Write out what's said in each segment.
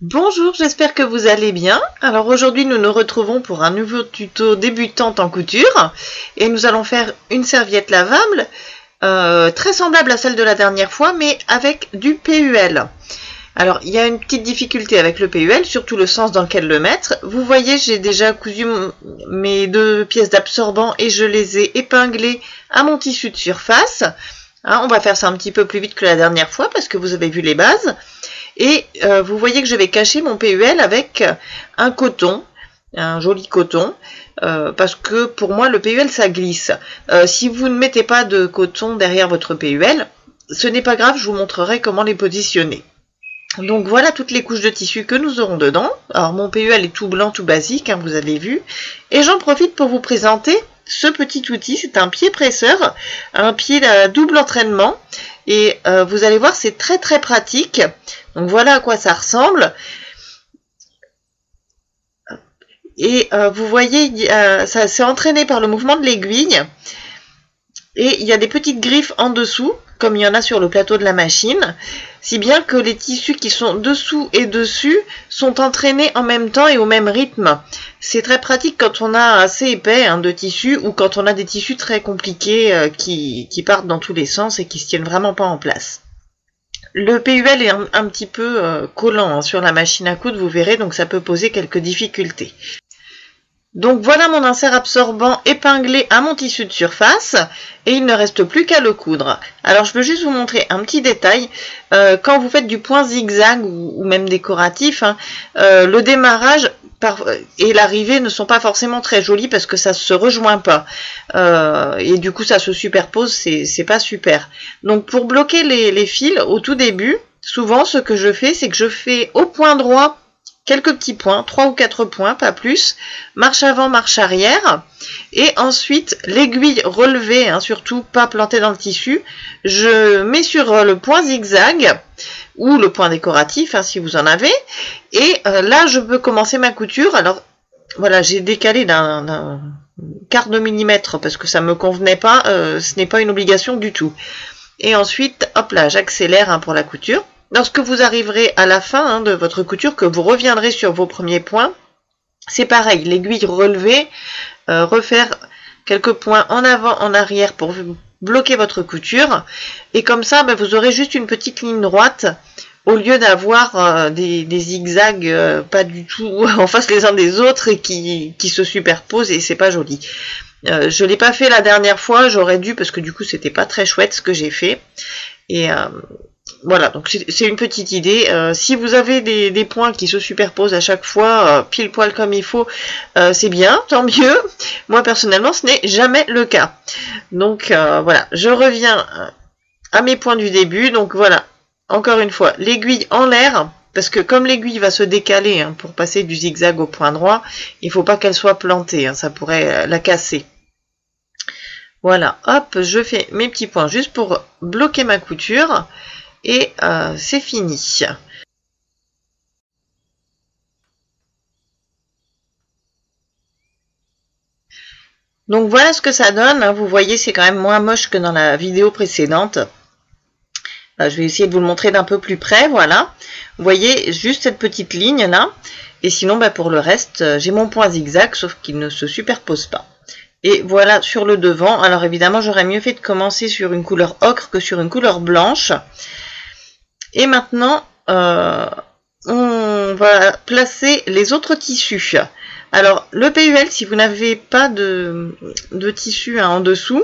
Bonjour, j'espère que vous allez bien. Alors aujourd'hui nous nous retrouvons pour un nouveau tuto débutante en couture et nous allons faire une serviette lavable très semblable à celle de la dernière fois mais avec du PUL. Alors il y a une petite difficulté avec le PUL, surtout le sens dans lequel le mettre. Vous voyez, j'ai déjà cousu mes deux pièces d'absorbant et je les ai épinglées à mon tissu de surface. On va faire ça un petit peu plus vite que la dernière fois parce que vous avez vu les bases. Et vous voyez que je vais cacher mon PUL avec un coton, un joli coton, parce que pour moi le PUL ça glisse. Si vous ne mettez pas de coton derrière votre PUL, ce n'est pas grave, je vous montrerai comment les positionner. Donc voilà toutes les couches de tissu que nous aurons dedans. Alors mon PUL est tout blanc, tout basique, vous avez vu. Et j'en profite pour vous présenter ce petit outil, c'est un pied presseur, un pied à double entraînement. Et vous allez voir, c'est très très pratique. Donc voilà à quoi ça ressemble. Et vous voyez, ça s'est entraîné par le mouvement de l'aiguille. Et il y a des petites griffes en dessous, comme il y en a sur le plateau de la machine. Si bien que les tissus qui sont dessous et dessus sont entraînés en même temps et au même rythme. C'est très pratique quand on a assez épais de tissu ou quand on a des tissus très compliqués qui partent dans tous les sens et qui se tiennent vraiment pas en place. Le PUL est un petit peu collant sur la machine à coudre, vous verrez, donc ça peut poser quelques difficultés. Donc voilà mon insert absorbant épinglé à mon tissu de surface et il ne reste plus qu'à le coudre. Alors je veux juste vous montrer un petit détail. Quand vous faites du point zigzag ou même décoratif, le démarrage et l'arrivée ne sont pas forcément très jolis parce que ça se rejoint pas. Et du coup ça se superpose, c'est pas super. Donc pour bloquer les fils au tout début, souvent ce que je fais, c'est que je fais au point droit quelques petits points, 3 ou 4 points, pas plus, marche avant, marche arrière, et ensuite l'aiguille relevée, surtout pas plantée dans le tissu, je mets sur le point zigzag, ou le point décoratif, si vous en avez, et là je peux commencer ma couture. Alors voilà, j'ai décalé d'un quart de millimètre, parce que ça me convenait pas, ce n'est pas une obligation du tout. Et ensuite, hop là, j'accélère pour la couture. Lorsque vous arriverez à la fin de votre couture, que vous reviendrez sur vos premiers points, c'est pareil, l'aiguille relevée, refaire quelques points en avant, en arrière pour bloquer votre couture. Et comme ça, vous aurez juste une petite ligne droite au lieu d'avoir des zigzags pas du tout en face les uns des autres et qui se superposent et c'est pas joli. Je l'ai pas fait la dernière fois, j'aurais dû parce que du coup c'était pas très chouette ce que j'ai fait. Et voilà, donc c'est une petite idée. Si vous avez des points qui se superposent à chaque fois, pile poil comme il faut, c'est bien, tant mieux. Moi personnellement, ce n'est jamais le cas. Donc voilà, je reviens à mes points du début. Donc voilà, encore une fois, l'aiguille en l'air, parce que comme l'aiguille va se décaler pour passer du zigzag au point droit, il ne faut pas qu'elle soit plantée, ça pourrait la casser. Voilà, hop, je fais mes petits points juste pour bloquer ma couture. Et c'est fini. Donc voilà ce que ça donne. Vous voyez, c'est quand même moins moche que dans la vidéo précédente. Je vais essayer de vous le montrer d'un peu plus près. Voilà. Vous voyez juste cette petite ligne là. Et sinon, pour le reste, j'ai mon point zigzag, sauf qu'il ne se superpose pas. Et voilà sur le devant. Alors évidemment, j'aurais mieux fait de commencer sur une couleur ocre que sur une couleur blanche. Et maintenant, on va placer les autres tissus. Alors, le PUL, si vous n'avez pas de tissu en dessous,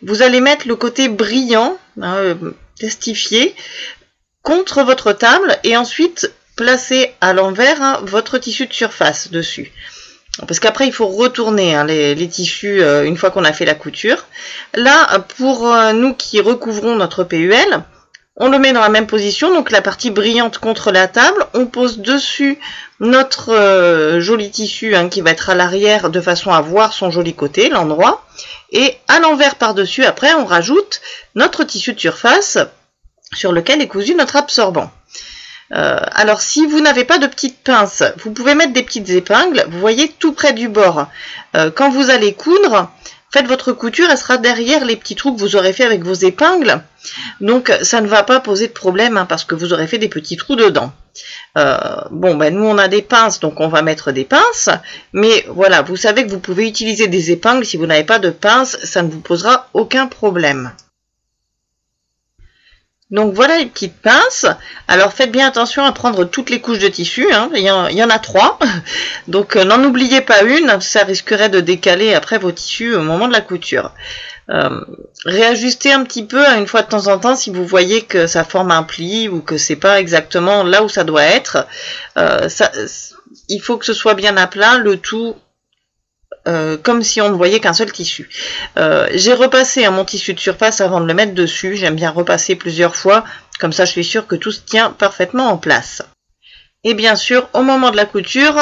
vous allez mettre le côté brillant, testifié, contre votre table et ensuite placer à l'envers votre tissu de surface dessus. Parce qu'après, il faut retourner les tissus une fois qu'on a fait la couture. Là, pour nous qui recouvrons notre PUL, on le met dans la même position, donc la partie brillante contre la table. On pose dessus notre joli tissu qui va être à l'arrière de façon à voir son joli côté, l'endroit. Et à l'envers par-dessus, après, on rajoute notre tissu de surface sur lequel est cousu notre absorbant. Alors, si vous n'avez pas de petites pinces, vous pouvez mettre des petites épingles, vous voyez, tout près du bord. Quand vous allez coudre, faites votre couture, elle sera derrière les petits trous que vous aurez fait avec vos épingles. Donc ça ne va pas poser de problème hein, parce que vous aurez fait des petits trous dedans. Bon, ben nous on a des pinces, donc on va mettre des pinces. Mais voilà, vous savez que vous pouvez utiliser des épingles. Si vous n'avez pas de pinces, ça ne vous posera aucun problème. Donc voilà les petites pinces. Alors faites bien attention à prendre toutes les couches de tissu. Hein. Il y en a 3. Donc n'en oubliez pas une. Ça risquerait de décaler après vos tissus au moment de la couture. Réajustez un petit peu une fois de temps en temps si vous voyez que ça forme un pli ou que c'est pas exactement là où ça doit être. Il faut que ce soit bien à plat, le tout comme si on ne voyait qu'un seul tissu. J'ai repassé mon tissu de surface avant de le mettre dessus. J'aime bien repasser plusieurs fois, comme ça je suis sûre que tout se tient parfaitement en place. Et bien sûr, au moment de la couture,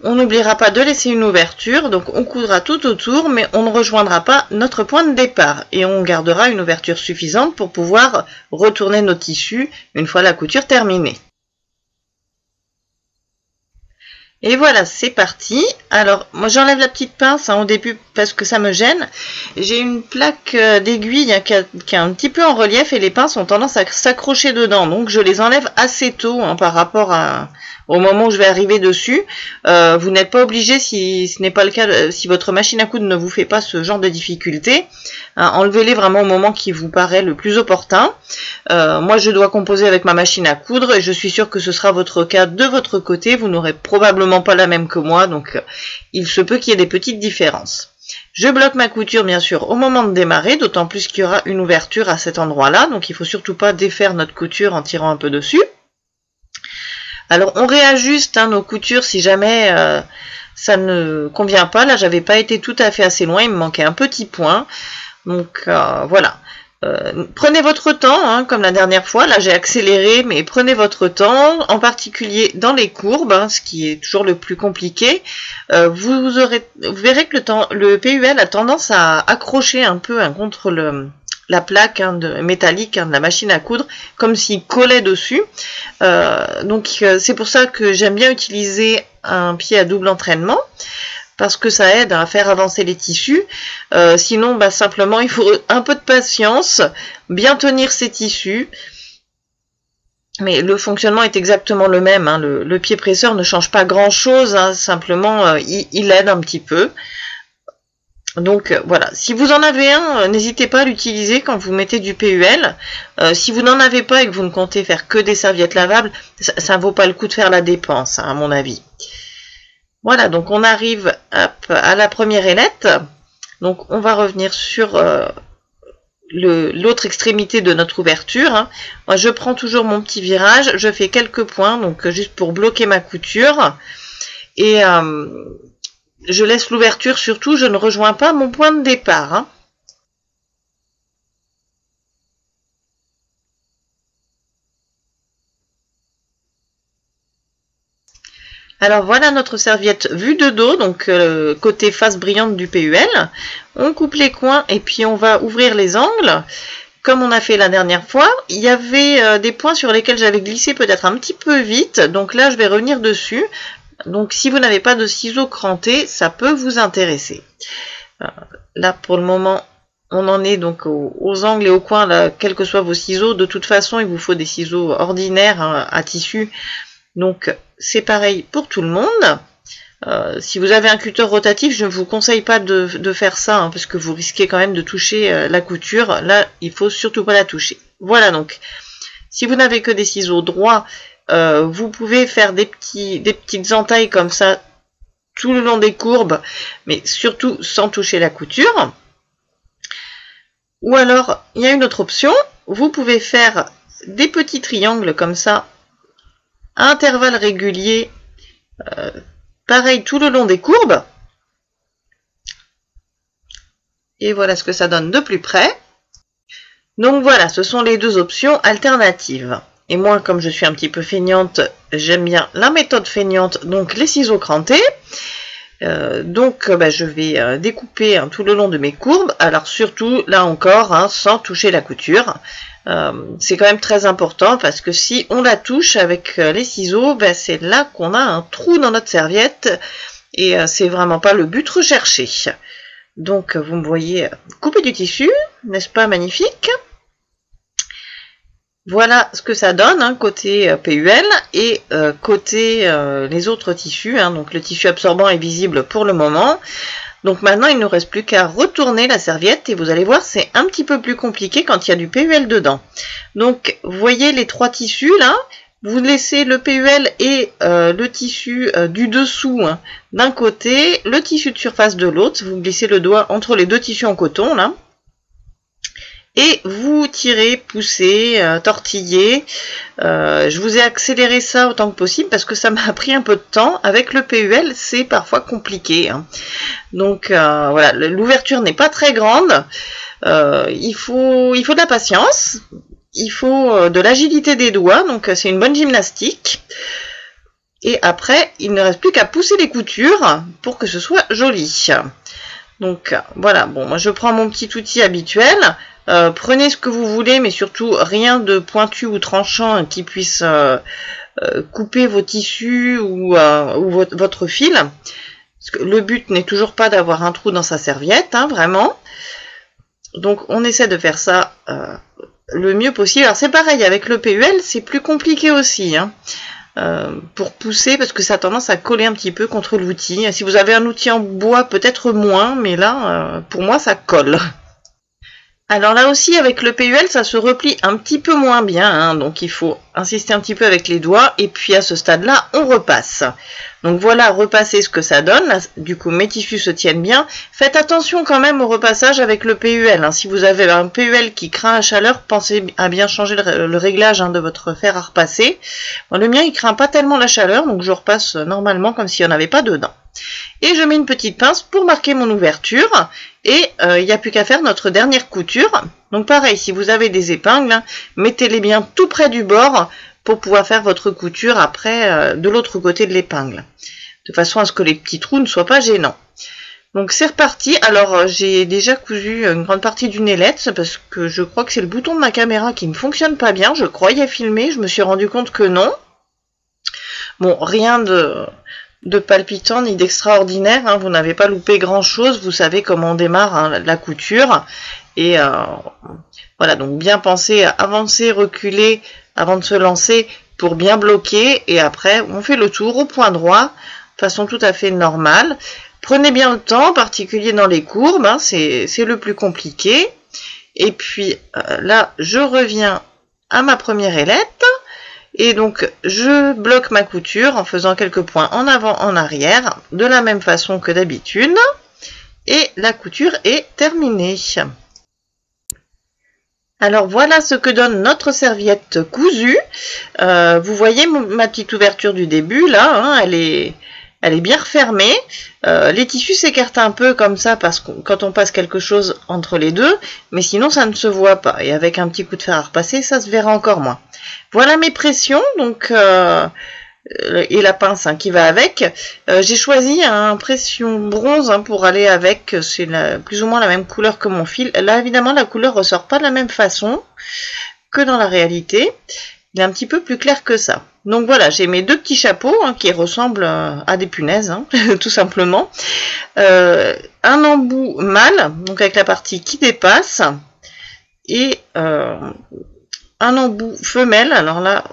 on n'oubliera pas de laisser une ouverture, donc on coudra tout autour, mais on ne rejoindra pas notre point de départ. Et on gardera une ouverture suffisante pour pouvoir retourner nos tissus une fois la couture terminée. Et voilà, c'est parti. Alors, moi j'enlève la petite pince au début parce que ça me gêne. J'ai une plaque d'aiguille qui est un petit peu en relief et les pinces ont tendance à s'accrocher dedans. Donc je les enlève assez tôt par rapport au moment où je vais arriver dessus. Vous n'êtes pas obligé, si ce n'est pas le cas, si votre machine à coudre ne vous fait pas ce genre de difficulté, enlevez-les vraiment au moment qui vous paraît le plus opportun. Moi je dois composer avec ma machine à coudre et je suis sûre que ce sera votre cas de votre côté. Vous n'aurez probablement pas la même que moi, donc il se peut qu'il y ait des petites différences. Je bloque ma couture bien sûr au moment de démarrer, d'autant plus qu'il y aura une ouverture à cet endroit-là, donc il ne faut surtout pas défaire notre couture en tirant un peu dessus. Alors on réajuste nos coutures si jamais ça ne convient pas. Là j'avais pas été tout à fait assez loin, il me manquait un petit point, donc voilà. Prenez votre temps, comme la dernière fois, là j'ai accéléré, mais prenez votre temps, en particulier dans les courbes, ce qui est toujours le plus compliqué. Vous verrez que le PUL a tendance à accrocher un peu contre la plaque métallique de la machine à coudre, comme s'il collait dessus. Donc c'est pour ça que j'aime bien utiliser un pied à double entraînement, parce que ça aide à faire avancer les tissus. Sinon, simplement, il faut un peu de patience, bien tenir ces tissus. Mais le fonctionnement est exactement le même. Le pied presseur ne change pas grand-chose, simplement, il aide un petit peu. Donc voilà, si vous en avez un, n'hésitez pas à l'utiliser quand vous mettez du PUL. Si vous n'en avez pas et que vous ne comptez faire que des serviettes lavables, ça ne vaut pas le coup de faire la dépense, à mon avis. Voilà, donc on arrive à la première ailette. Donc on va revenir sur l'autre extrémité de notre ouverture. Moi je prends toujours mon petit virage, je fais quelques points, donc juste pour bloquer ma couture. Et je laisse l'ouverture, surtout je ne rejoins pas mon point de départ. Alors voilà notre serviette vue de dos, donc côté face brillante du PUL. On coupe les coins et puis on va ouvrir les angles. Comme on a fait la dernière fois, il y avait des points sur lesquels j'avais glissé peut-être un petit peu vite. Donc là, je vais revenir dessus. Donc si vous n'avez pas de ciseaux crantés, ça peut vous intéresser. Là, pour le moment, on en est donc aux angles et aux coins, là, quels que soient vos ciseaux. De toute façon, il vous faut des ciseaux ordinaires à tissu. Donc c'est pareil pour tout le monde. Si vous avez un cutter rotatif, je ne vous conseille pas de faire ça, parce que vous risquez quand même de toucher la couture. Là, il faut surtout pas la toucher. Voilà, donc si vous n'avez que des ciseaux droits, vous pouvez faire des petites entailles comme ça tout le long des courbes, mais surtout sans toucher la couture. Ou alors, il y a une autre option, vous pouvez faire des petits triangles comme ça, à intervalles réguliers, pareil tout le long des courbes. Et voilà ce que ça donne de plus près. Donc voilà, ce sont les deux options alternatives. Et moi, comme je suis un petit peu feignante, j'aime bien la méthode feignante, donc les ciseaux crantés. Je vais découper tout le long de mes courbes. Alors surtout, là encore, sans toucher la couture. C'est quand même très important parce que si on la touche avec les ciseaux, c'est là qu'on a un trou dans notre serviette et c'est vraiment pas le but recherché. Donc vous me voyez couper du tissu, n'est-ce pas magnifique? Voilà ce que ça donne, hein, côté PUL et côté les autres tissus. Hein, donc le tissu absorbant est visible pour le moment. Donc maintenant, il ne nous reste plus qu'à retourner la serviette et vous allez voir, c'est un petit peu plus compliqué quand il y a du PUL dedans. Donc, vous voyez les trois tissus là, vous laissez le PUL et le tissu du dessous hein, d'un côté, le tissu de surface de l'autre, vous glissez le doigt entre les deux tissus en coton là. Et vous tirez, poussez, tortillez. Je vous ai accéléré ça autant que possible parce que ça m'a pris un peu de temps. Avec le PUL, c'est parfois compliqué. Hein. Donc voilà, l'ouverture n'est pas très grande. Il faut de la patience. Il faut de l'agilité des doigts. Donc c'est une bonne gymnastique. Et après, il ne reste plus qu'à pousser les coutures pour que ce soit joli. Donc voilà, bon, moi je prends mon petit outil habituel. Prenez ce que vous voulez, mais surtout rien de pointu ou tranchant qui puisse couper vos tissus ou votre fil. Parce que le but n'est toujours pas d'avoir un trou dans sa serviette, hein, vraiment. Donc on essaie de faire ça le mieux possible. Alors c'est pareil, avec le PUL, c'est plus compliqué aussi. Hein. Pour pousser parce que ça a tendance à coller un petit peu contre l'outil. Si vous avez un outil en bois, peut-être moins, mais là, pour moi, ça colle. Alors là aussi, avec le PUL, ça se replie un petit peu moins bien, hein, donc il faut insister un petit peu avec les doigts, et puis à ce stade-là, on repasse. Donc voilà, repasser ce que ça donne, là, du coup mes tissus se tiennent bien. Faites attention quand même au repassage avec le PUL, hein. Si vous avez un PUL qui craint la chaleur, pensez à bien changer le réglage hein, de votre fer à repasser. Bon, le mien, il craint pas tellement la chaleur, donc je repasse normalement comme s'il n'y en avait pas dedans. Et je mets une petite pince pour marquer mon ouverture. Et il n'y a plus qu'à faire notre dernière couture. Donc pareil, si vous avez des épingles, hein, mettez-les bien tout près du bord pour pouvoir faire votre couture après de l'autre côté de l'épingle. De façon à ce que les petits trous ne soient pas gênants. Donc c'est reparti. Alors j'ai déjà cousu une grande partie d'une ailette parce que je crois que c'est le bouton de ma caméra qui ne fonctionne pas bien. Je croyais filmer, je me suis rendu compte que non. Bon, rien de palpitant ni d'extraordinaire, hein, vous n'avez pas loupé grand chose, vous savez comment on démarre hein, la couture, et voilà, donc bien penser à avancer, reculer avant de se lancer pour bien bloquer, et après on fait le tour au point droit, de façon tout à fait normale. Prenez bien le temps, en particulier dans les courbes, hein, c'est le plus compliqué, et puis là je reviens à ma première ailette. Et donc, je bloque ma couture en faisant quelques points en avant, en arrière, de la même façon que d'habitude. Et la couture est terminée. Alors, voilà ce que donne notre serviette cousue. Vous voyez ma petite ouverture du début, là, hein, elle est bien refermée. Les tissus s'écartent un peu comme ça parce que quand on passe quelque chose entre les deux, mais sinon ça ne se voit pas. Et avec un petit coup de fer à repasser, ça se verra encore moins. Voilà mes pressions, donc et la pince hein, qui va avec. J'ai choisi un pression bronze hein, pour aller avec. C'est plus ou moins la même couleur que mon fil. Là, évidemment, la couleur ressort pas de la même façon que dans la réalité. Il est un petit peu plus clair que ça. Donc voilà, j'ai mes deux petits chapeaux hein, qui ressemblent à des punaises, hein, tout simplement. Un embout mâle, donc avec la partie qui dépasse, et un embout femelle. Alors là,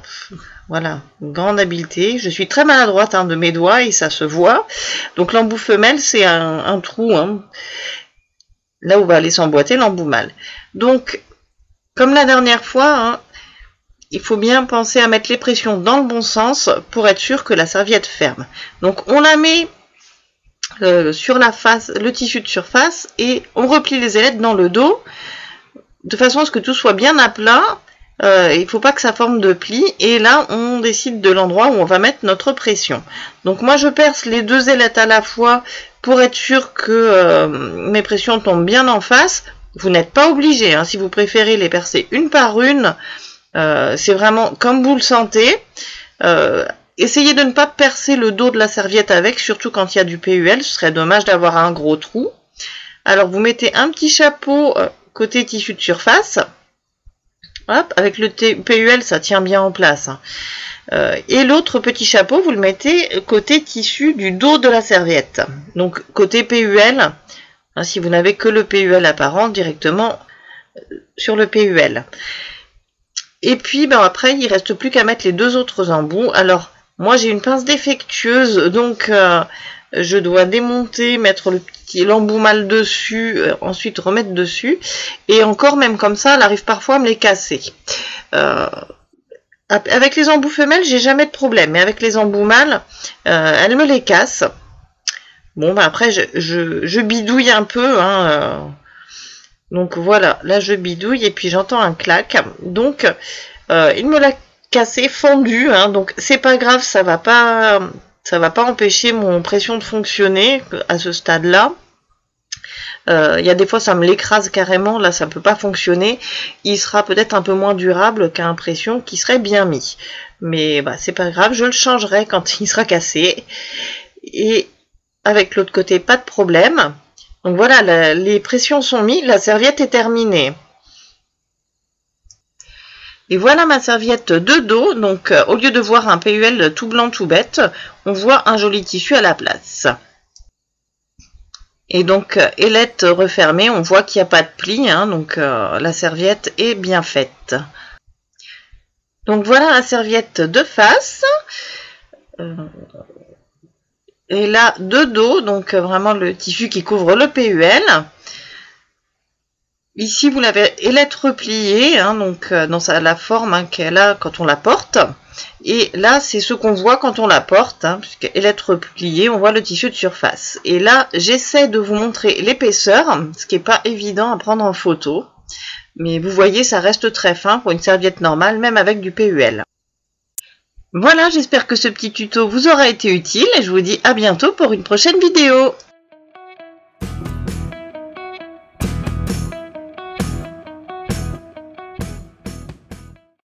voilà, une grande habileté. Je suis très maladroite hein, de mes doigts et ça se voit. Donc l'embout femelle, c'est un trou, hein, là où va aller s'emboîter l'embout mâle. Donc, comme la dernière fois, hein, il faut bien penser à mettre les pressions dans le bon sens pour être sûr que la serviette ferme. Donc on la met sur la face, le tissu de surface, et on replie les ailettes dans le dos, de façon à ce que tout soit bien à plat. Il ne faut pas que ça forme de plis, et là on décide de l'endroit où on va mettre notre pression. Donc moi je perce les deux ailettes à la fois pour être sûr que mes pressions tombent bien en face. Vous n'êtes pas obligé, hein, si vous préférez les percer une par une. C'est vraiment comme vous le sentez. Essayez de ne pas percer le dos de la serviette avec, surtout quand il y a du PUL, ce serait dommage d'avoir un gros trou. Alors vous mettez un petit chapeau côté tissu de surface. Hop, avec le PUL, ça tient bien en place. Hein. Et l'autre petit chapeau, vous le mettez côté tissu du dos de la serviette. Donc côté PUL, hein, si vous n'avez que le PUL apparent, directement sur le PUL. Et puis ben, après, il reste plus qu'à mettre les deux autres embouts. Alors, moi j'ai une pince défectueuse, donc je dois démonter, mettre l'embout mal dessus, ensuite remettre dessus. Et encore, même comme ça, elle arrive parfois à me les casser. Avec les embouts femelles, j'ai jamais de problème, mais avec les embouts mâles, elle me les casse. Bon, ben après, je bidouille un peu, hein, donc voilà, là je bidouille et puis j'entends un clac. Donc, il me l'a cassé, fendu, hein, donc c'est pas grave, ça va pas empêcher mon pression de fonctionner à ce stade-là. Il y a des fois ça me l'écrase carrément, là ça peut pas fonctionner. Il sera peut-être un peu moins durable qu'un pression qui serait bien mis. Mais bah, c'est pas grave, je le changerai quand il sera cassé. Et avec l'autre côté, pas de problème. Donc voilà, les pressions sont mises, la serviette est terminée. Et voilà ma serviette de dos. Donc au lieu de voir un PUL tout blanc tout bête, on voit un joli tissu à la place. Et donc, ailette refermée, on voit qu'il n'y a pas de pli, hein, donc la serviette est bien faite. Donc voilà la serviette de face. Et là, de dos, donc vraiment le tissu qui couvre le PUL. Ici, vous l'avez ailette repliée, hein, donc dans la forme hein, qu'elle a quand on la porte. Et là, c'est ce qu'on voit quand on la porte, hein, puisque ailette repliée, on voit le tissu de surface. Et là, j'essaie de vous montrer l'épaisseur, ce qui n'est pas évident à prendre en photo. Mais vous voyez, ça reste très fin pour une serviette normale, même avec du PUL. Voilà, j'espère que ce petit tuto vous aura été utile et je vous dis à bientôt pour une prochaine vidéo.